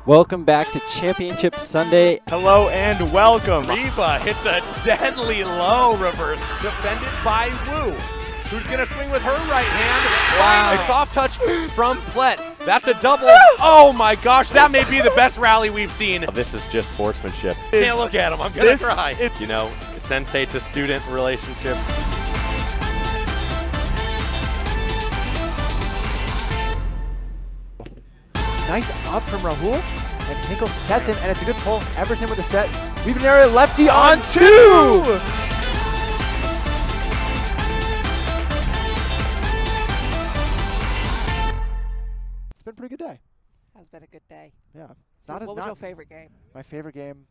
Welcome back to Championship Sunday. Hello and welcome. Reba hits a deadly low reverse, defended by Wu, who's going to swing with her right hand. Wow. A soft touch from Plett. That's a double. Oh my gosh, that may be the best rally we've seen. This is just sportsmanship. Can't look at him, I'm going to cry. You know, sensei to student relationship. Nice up from Rahul, and Nickel sets him, and it's a good pull. Everton with a set. We've an area lefty on two! It's been a pretty good day. Has been a good day. Yeah. What was your favorite game? My favorite game?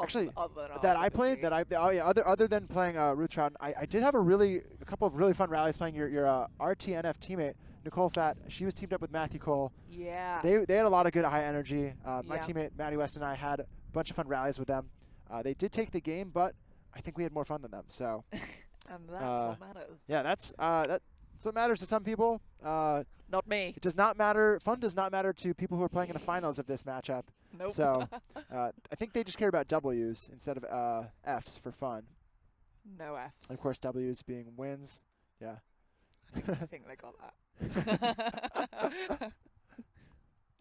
Actually, other than playing Ruth Troughton, I did have a couple of really fun rallies playing your RTNF teammate, Nicole Fatt. She was teamed up with Matthew Cole. Yeah. They had a lot of good high energy. My teammate Maddie West and I had a bunch of fun rallies with them. They did take the game, but I think we had more fun than them. So. And that's what matters. Yeah, that's what matters to some people. Not me. It does not matter. Fun does not matter to people who are playing in the finals of this matchup. Nope. So I think they just care about W's instead of F's for fun. No F's. And of course, W's being wins. Yeah. I think they got that.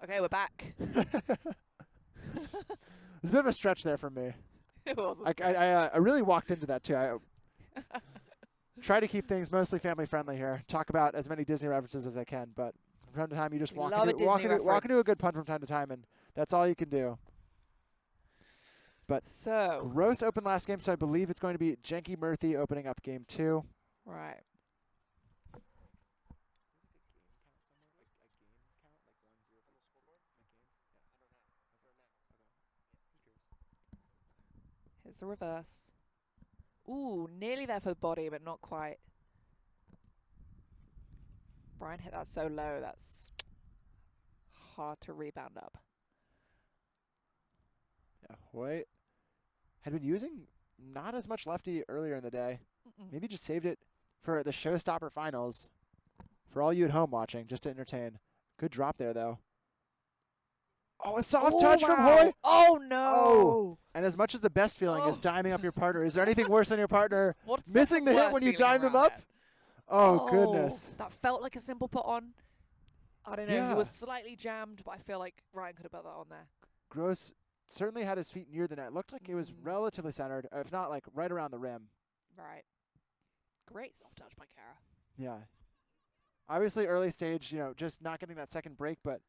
Okay, we're back. It's a bit of a stretch there from me. It was. I really walked into that too. I try to keep things mostly family friendly here. Talk about as many Disney references as I can, but from time to time you just walk into a good pun from time to time, and that's all you can do. But so Gross opened last game, so I believe it's going to be Jenki Murthy opening up game 2. Right. Here's the reverse. Ooh, nearly there for the body, but not quite. Brian hit that so low, that's hard to rebound up. Yeah, Hui had been using not as much lefty earlier in the day. Maybe just saved it for the showstopper finals. For all you at home watching, just to entertain. Good drop there, though. Oh, a soft touch from Hui. Oh, no. Oh. And as much as the best feeling is diming up your partner, is there anything worse than your partner missing the hit when you dime them up? Oh, goodness. That felt like a simple put on. I don't know. Yeah. He was slightly jammed, but I feel like Ryan could have put that on there. Gross certainly had his feet near the net. Looked like it was relatively centered, if not like right around the rim. Right. Great soft touch by Karah. Yeah. Obviously, early stage, just not getting that second break, but.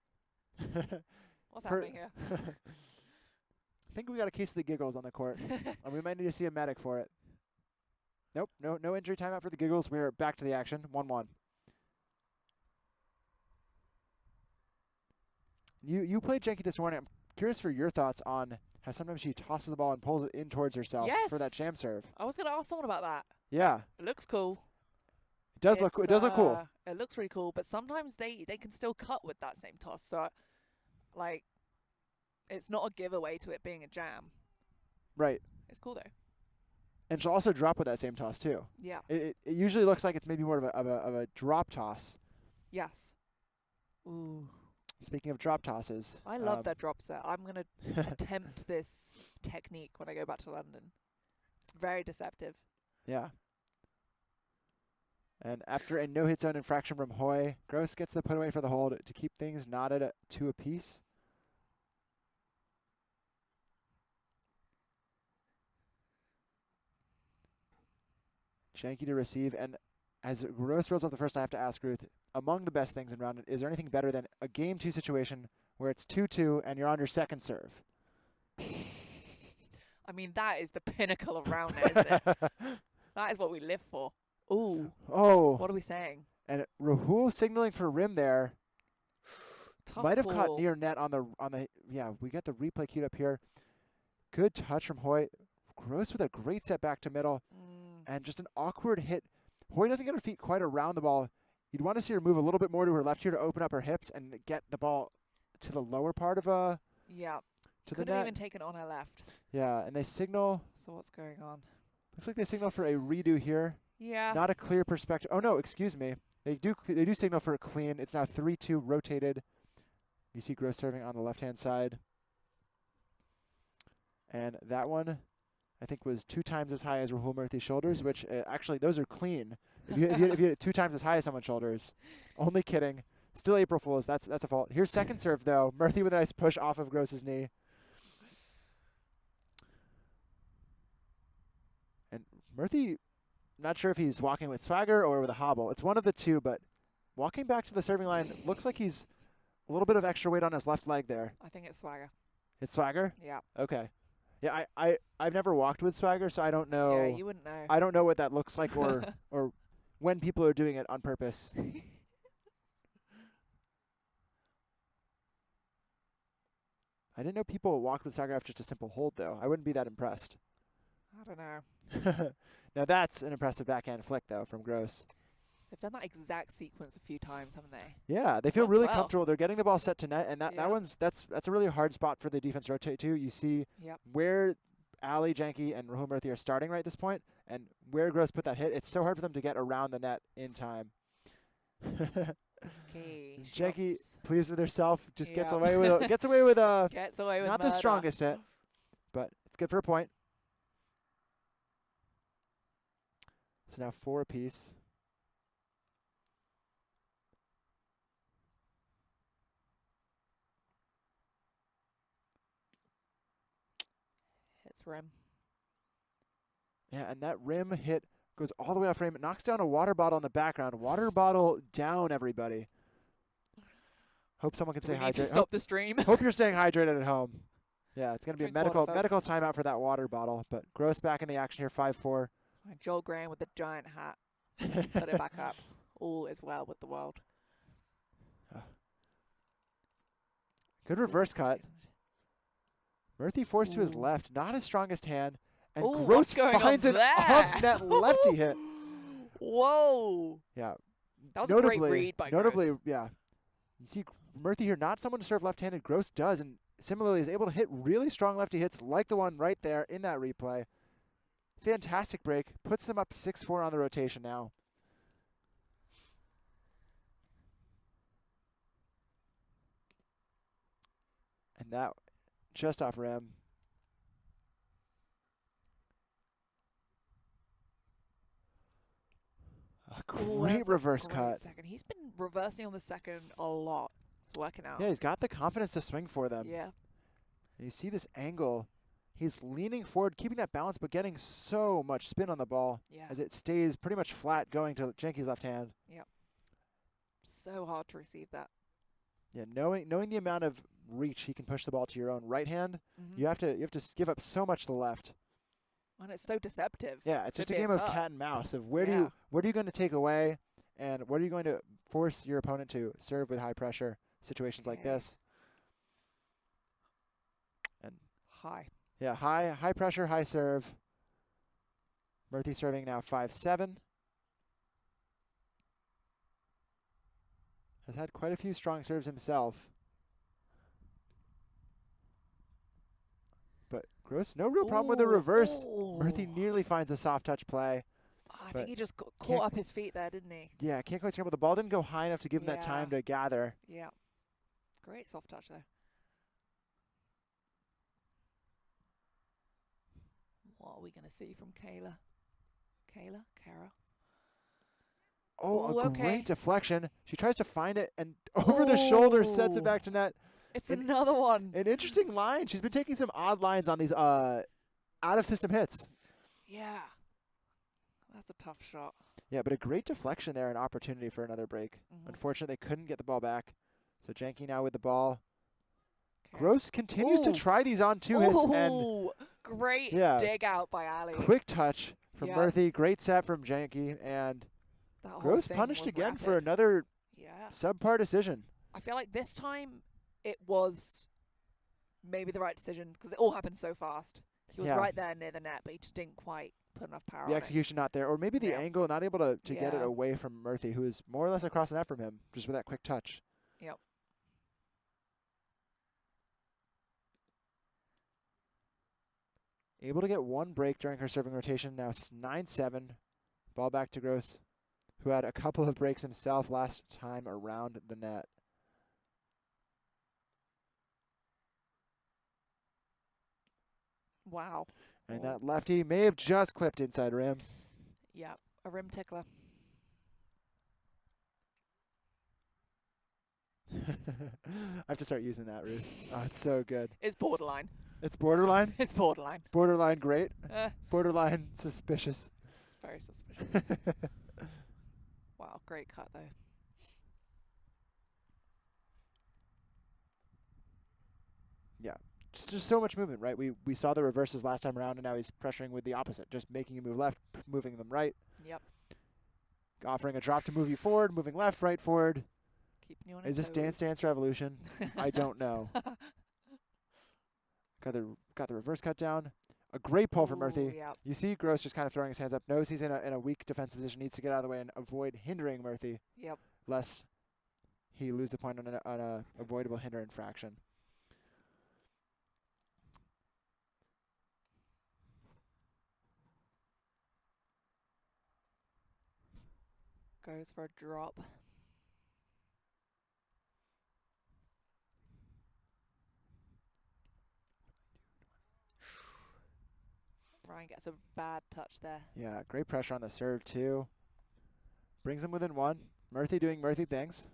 What's happening here? I think we got a case of the giggles on the court, and we might need to see a medic for it. Nope, no injury timeout for the giggles. We're back to the action, 1-1. You played Jenki this morning. I'm curious for your thoughts on how sometimes she tosses the ball and pulls it in towards herself for that jam serve. I was going to ask someone about that. Yeah. It looks cool. It does look cool. It looks really cool, but sometimes they can still cut with that same toss. So, like, it's not a giveaway to it being a jam. Right. It's cool, though. And she'll also drop with that same toss, too. Yeah. It usually looks like it's maybe more of a drop toss. Yes. Ooh. Speaking of drop tosses. I love that drop set. I'm going to attempt this technique when I go back to London. It's very deceptive. Yeah. And after a no-hit zone infraction from Hui, Gross gets the put away for the hold to keep things knotted at 2 apiece. Jenki to receive, and as Gross rolls up the first, I have to ask Ruth, among the best things in round, is there anything better than a game 2 situation where it's 2-2 and you're on your second serve? I mean, that is the pinnacle of round, isn't it? That is what we live for. Ooh. Oh. What are we saying? And Rahul signaling for rim there. Tough Might have call. caught near net on the yeah, we got the replay queued up here. Good touch from Hui. Gross with a great set back to middle. And just an awkward hit. Hui doesn't get her feet quite around the ball. You'd want to see her move a little bit more to her left here to open up her hips and get the ball to the lower part of to Could the have net. even taken it on her left. Yeah, and they signal. So what's going on? Looks like they signal for a redo here. Yeah. Not a clear perspective. Oh no, excuse me. They do signal for a clean. It's now 3-2 rotated. You see Gross serving on the left-hand side. And that one, I think, was 2 times as high as Rahul Murthy's shoulders, which actually, those are clean. If you hit 2 times as high as someone's shoulders. Only kidding. Still April Fool's. That's a fault. Here's second serve, though. Murthy with a nice push off of Gross's knee. And Murthy, not sure if he's walking with swagger or with a hobble. It's one of the two, but walking back to the serving line looks like he's a little bit of extra weight on his left leg there. I think it's swagger. It's swagger? Yeah. Okay. Yeah, I've never walked with swagger, so I don't know. Yeah, you wouldn't know. I don't know what that looks like or when people are doing it on purpose. I didn't know people walked with swagger after just a simple hold, though. I wouldn't be that impressed. I don't know. Now that's an impressive backhand flick, though, from Gross. They've done that exact sequence a few times, haven't they? Yeah, they feel Works really well. comfortable. They're getting the ball set to net, and that Yeah. one's that's a really hard spot for the defense to rotate to. You see Yep. where Ali, Jenki, and Rahul Murthy are starting right at this point, and where Gross put that hit. It's so hard for them to get around the net in time. Okay. Jenki, shots. pleased with herself, just gets Yep. away with gets away with Gets away with not murder. the strongest hit, but it's good for a point. So now 4 apiece. Hits rim. Yeah, and that rim hit goes all the way off frame. It knocks down a water bottle in the background. Water bottle down, everybody. Hope someone can Do stay we need to hydrated. stop the stream? Hope you're staying hydrated at home. Yeah, it's going to be a Drink water, medical folks. timeout for that water bottle. But Gross back in the action here, 5-4. Joel Graham with the giant hat. Put it back up. All is well with the world. Good reverse cut. Murthy forced to his left, not his strongest hand. And Ooh, Gross what's going on finds an there? off-net lefty hit. Whoa. Yeah. That was a great Notably- read by Notably, Gross. yeah. You see Murthy here, not someone to serve left-handed. Gross does, and similarly is able to hit really strong lefty hits like the one right there in that replay. Fantastic break. Puts them up 6-4 on the rotation now. And that just off rim. A Ooh, great that's a reverse great cut. Second. He's been reversing on the second a lot. It's working out. Yeah, he's got the confidence to swing for them. Yeah. And you see this angle. He's leaning forward, keeping that balance, but getting so much spin on the ball Yeah. as it stays pretty much flat going to Jenki's left hand. So hard to receive that. Yeah, knowing the amount of reach he can push the ball to your own right hand, Mhm. you have to give up so much to the left. And it's so deceptive. Yeah, it's to just a be game of cut. cat and mouse of what are Yeah. you going to take away, and what are you going to force your opponent to serve with high pressure situations like Okay. this. And High. yeah, high pressure, high serve. Murthy serving now 5-7. Has had quite a few strong serves himself. But Gross, no real problem with the reverse. Murthy Ooh. nearly finds a soft touch play. I but think he just can't- caught up his feet there, didn't he? Yeah, can't quite scramble. The ball didn't go high enough to give him that Yeah. time to gather. Yeah. Great soft touch there. What are we going to see from Karah? Karah? Oh, Ooh, a okay. great deflection. She tries to find it and over the shoulder sets it Ooh. back to net. It's An- another one. An interesting line. She's been taking some odd lines on these out-of-system hits. Yeah. That's a tough shot. Yeah, but a great deflection there, an opportunity for another break. Mhm. Unfortunately, they couldn't get the ball back. So Jenki now with the ball. Okay. Gross continues to Ooh. try these on two hits, and Ooh, great Yeah. dig out by Ali. quick touch from Yeah. Murthy. Great set from Jenki, and That whole Gross thing punished was again for rapid. another Yeah. subpar decision. I feel like this time it was maybe the right decision because it all happened so fast. He was Yeah. right there near the net, but he just didn't quite put enough power The on execution not there, or maybe the Yeah. angle not able to get it Yeah. away from Murthy, who is more or less across the net from him, just with that quick touch. Yep. Able to get one break during her serving rotation. Now it's 9-7. Ball back to Gross, who had a couple of breaks himself last time around the net. Wow. And that lefty may have just clipped inside rim. Yeah, a rim tickler. I have to start using that, Ruth. Oh, it's so good. It's borderline. It's borderline? It's borderline. Borderline great? Eh, Borderline suspicious. very suspicious. Wow, great cut though. Yeah. Just so much movement, right? We saw the reverses last time around, and now he's pressuring with the opposite, just making you move left, moving them right. Yep. Offering a drop to move you forward, moving left, right, forward. Keeping you on Is this toes. Dance Dance Revolution? I don't know. Got the reverse cut down. A great pull from Murthy. Yep. You see Gross just kind of throwing his hands up. Knows he's in a weak defensive position. Needs to get out of the way and avoid hindering Murthy, Yep. lest he lose the point on a avoidable hinder infraction. Goes for a drop. Ryan gets a bad touch there. Yeah, great pressure on the serve too. Brings him within one. Murthy doing Murthy things.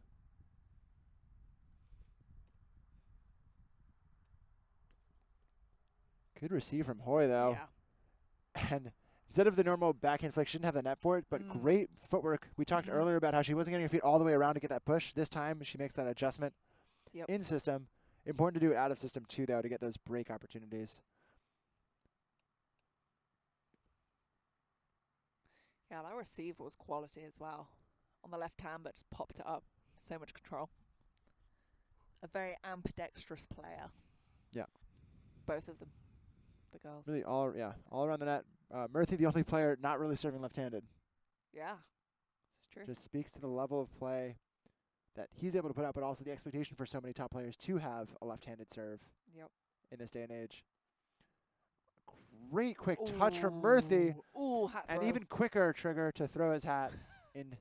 Good receive from Hui though. Yeah. And instead of the normal backhand flick, she didn't have the net for it, but great footwork. We talked earlier about how she wasn't getting her feet all the way around to get that push. This time she makes that adjustment in system. Important to do it out of system too though to get those break opportunities. Yeah, that receive was quality as well. On the left hand, but just popped it up. So much control. A very ambidextrous player. Yeah. Both of them. The girls. Really all around the net. Murthy, the only player not really serving left-handed. Yeah. It's true. Just speaks to the level of play that he's able to put out, but also the expectation for so many top players to have a left-handed serve in this day and age. Great quick touch from Murthy. Ooh, hat and throw. even quicker trigger to throw his hat in,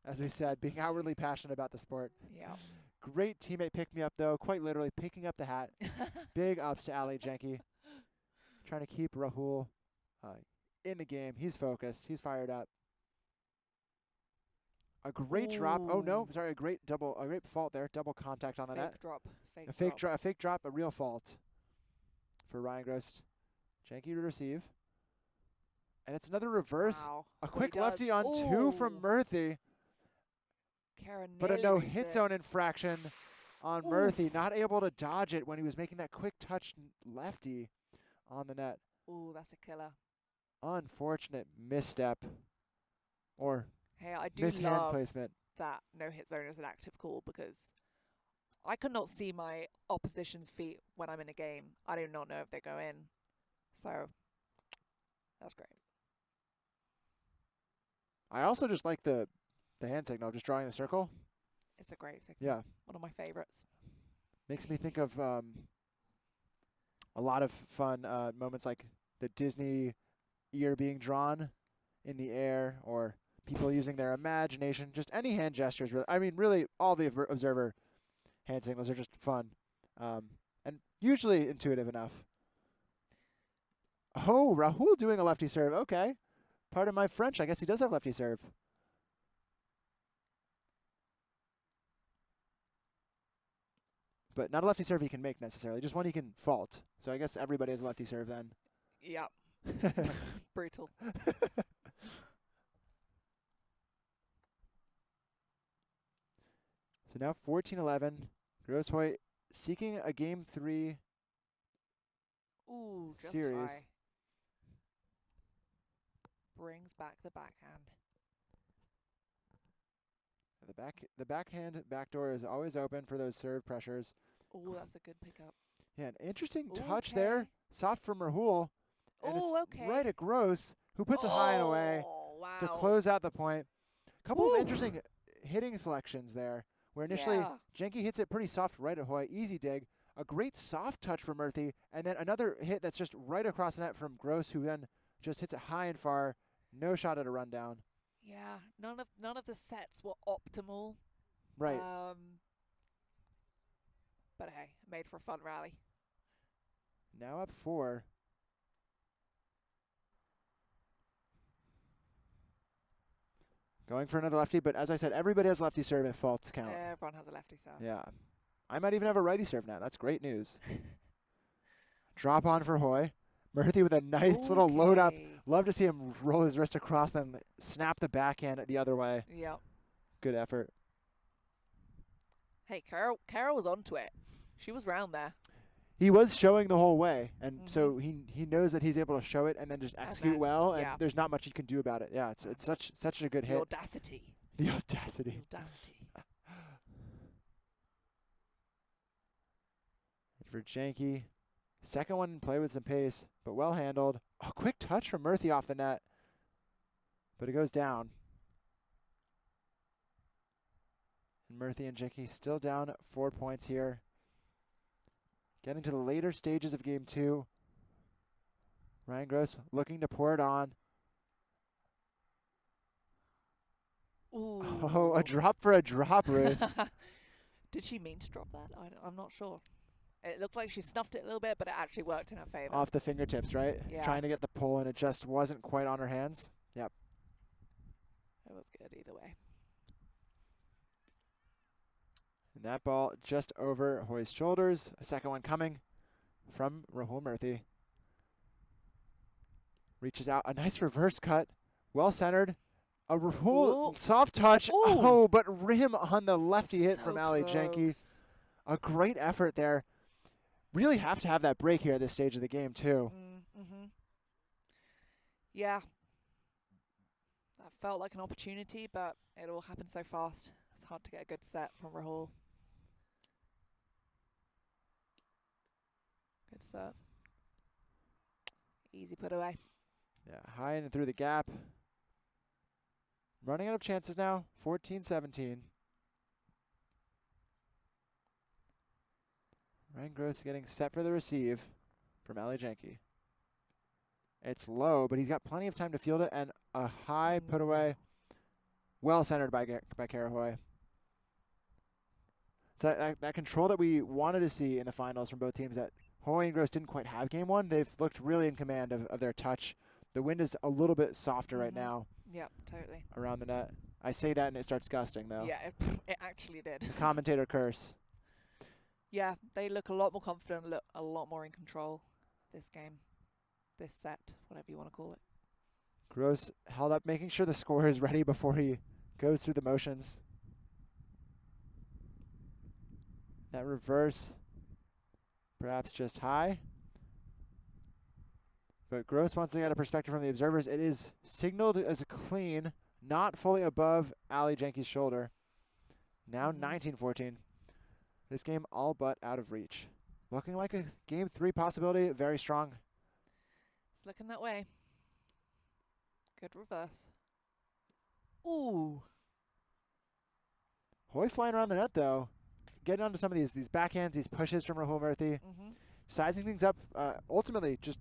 as we said, being outwardly passionate about the sport. Yeah. Great teammate pick-me-up, though, quite literally picking up the hat. Big ups to Ali Jenki. Trying to keep Rahul in the game. He's focused. He's fired up. A great drop. Oh, no. Sorry, a great fault there. Double contact on the net. Drop. A fake drop, a real fault for Ryan Gross. Jenki to receive. And it's another reverse. Wow. A quick lefty on two from Murthy. Karah But a nearly no reads hit it. zone infraction on Murthy. Not able to dodge it when he was making that quick touch lefty on the net. Ooh, that's a killer. Unfortunate misstep or Hey, I do mishand love placement. that no hit zone is an active call because I could not see my opposition's feet when I'm in a game. I do not know if they go in. So that's great. I also just like the hand signal, just drawing the circle. It's a great signal. Yeah. One of my favorites. Makes me think of a lot of fun moments like the Disney ear being drawn in the air or people using their imagination. Just any hand gestures. Really, I mean, really, all the observer hand signals are just fun and usually intuitive enough. Oh, Rahul doing a lefty serve. Okay. Pardon my French. I guess he does have lefty serve. But not a lefty serve he can make necessarily. Just one he can fault. So I guess everybody has a lefty serve then. Yeah. Brutal. So now 14-11. Karah Hui seeking a game 3 Ooh, just series. high. Brings back the backhand. The backhand backdoor is always open for those serve pressures. Ooh, that's a good pickup. Yeah, an interesting Ooh, touch okay. there. Soft from Rahul. And Ooh, it's okay. right at Gross, who puts it high and away Wow. to close out the point. A couple Woo. of interesting hitting selections there, where initially Yeah. Jenki hits it pretty soft right at Hui. Easy dig. A great soft touch from Murthy, and then another hit that's just right across the net from Gross, who then just hits it high and far. No shot at a rundown. Yeah, none of the sets were optimal. Right. But hey, made for a fun rally. Now up 4. Going for another lefty, but as I said, everybody has lefty serve if faults count. Everyone has a lefty serve. Yeah. I might even have a righty serve now. That's great news. Drop on for Hui. Murthy with a nice little load up. Love to see him roll his wrist across, then snap the backhand the other way. Yep. Good effort. Hey, Karah was onto it. She was round there. He was showing the whole way, and so he knows that he's able to show it and then just execute well, and yeah. there's not much you can do about it. Yeah, it's such a good The hit. audacity. The audacity. The audacity. For Jenki. Second one in play with some pace, but well handled. A quick touch from Murthy off the net, but it goes down. And Murthy and Jenki still down 4 points here. Getting to the later stages of game 2. Ryan Gross looking to pour it on. Ooh. Oh, a drop for a drop, Ruth. Did she mean to drop that? I'm not sure. It looked like she snuffed it a little bit, but it actually worked in her favor. Off the fingertips, right? Yeah. Trying to get the pull, and it just wasn't quite on her hands. Yep. It was good either way. And that ball just over Hui's shoulders. A second one coming from Rahul Murthy. Reaches out. A nice reverse cut. Well centered. A Rahul soft touch. Ooh. Oh, but rim on the lefty hit So from Ali Jenki. close. A great effort there. Really have to have that break here at this stage of the game, too. Yeah. That felt like an opportunity, but it all happened so fast. It's hard to get a good set from Rahul. Good set. Easy put away. Yeah, high and through the gap. Running out of chances now. 14-17. Ryan Gross getting set for the receive from Ali Jenki. It's low, but he's got plenty of time to field it, and a high put away. Well centered by Karah Hui. So that control that we wanted to see in the finals from both teams that Hui and Gross didn't quite have game 1. They've looked really in command of their touch. The wind is a little bit softer right now. Yep, totally. Around the net. I say that and it starts gusting, though. Yeah, it actually did. The commentator curse. Yeah, they look a lot more confident, look a lot more in control this game, this set, whatever you want to call it. Gross held up, making sure the score is ready before he goes through the motions. That reverse, perhaps just high. But Gross wants to get a perspective from the observers. It is signaled as a clean, not fully above Ali Jenki's shoulder. Now 19-14. This game all but out of reach. Looking like a game 3 possibility, very strong. It's looking that way. Good reverse. Ooh. Hui flying around the net, though. Getting onto some of these backhands, these pushes from Rahul Murthy. Sizing things up, ultimately just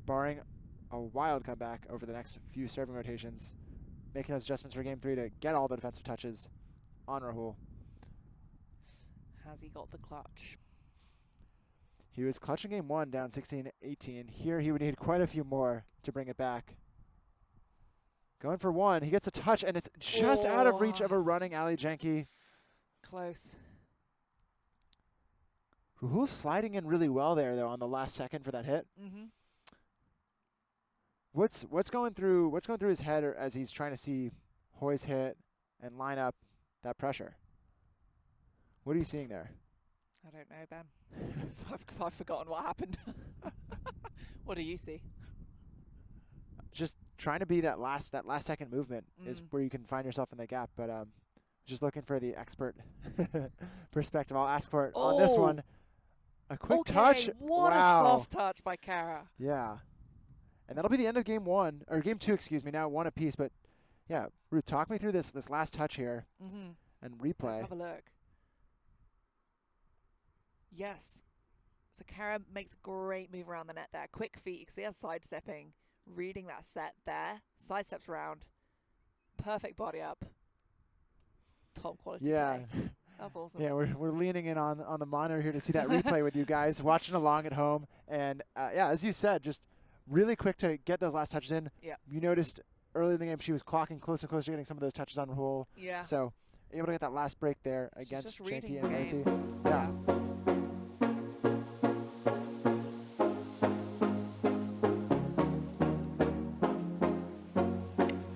barring a wild comeback over the next few serving rotations. Making those adjustments for game 3 to get all the defensive touches on Rahul. Has he got the clutch? He was clutching game 1 down 16-18. Here he would need quite a few more to bring it back. Going for one. He gets a touch, and it's just out of reach of a running Ali Jenki. Close. Rahul's sliding in really well there, though, on the last second for that hit. What's going through his head as he's trying to see Hui's hit and line up that pressure? What are you seeing there? I don't know, Ben. I've forgotten what happened. What do you see? Just trying to be that last second movement is where you can find yourself in the gap. But just looking for the expert perspective. I'll ask for it on this one. A quick touch. What wow. a soft touch by Karah. Yeah. And that'll be the end of game 1, or game 2, excuse me, now 1 apiece. But yeah, Ruth, talk me through this last touch here and replay. Let's have a look. Yes. So Karah makes a great move around the net there. Quick feet. You can see her sidestepping, reading that set there. Sidesteps around. Perfect body up. Top quality play. That's awesome. Yeah, we're leaning in on the monitor here to see that replay with you guys, watching along at home. And yeah, as you said, just really quick to get those last touches in. Yeah. You noticed early in the game, she was clocking close and close to getting some of those touches on Rahul. Yeah. So able to get that last break there She's against just reading Jenki the and game. Murthy. Yeah.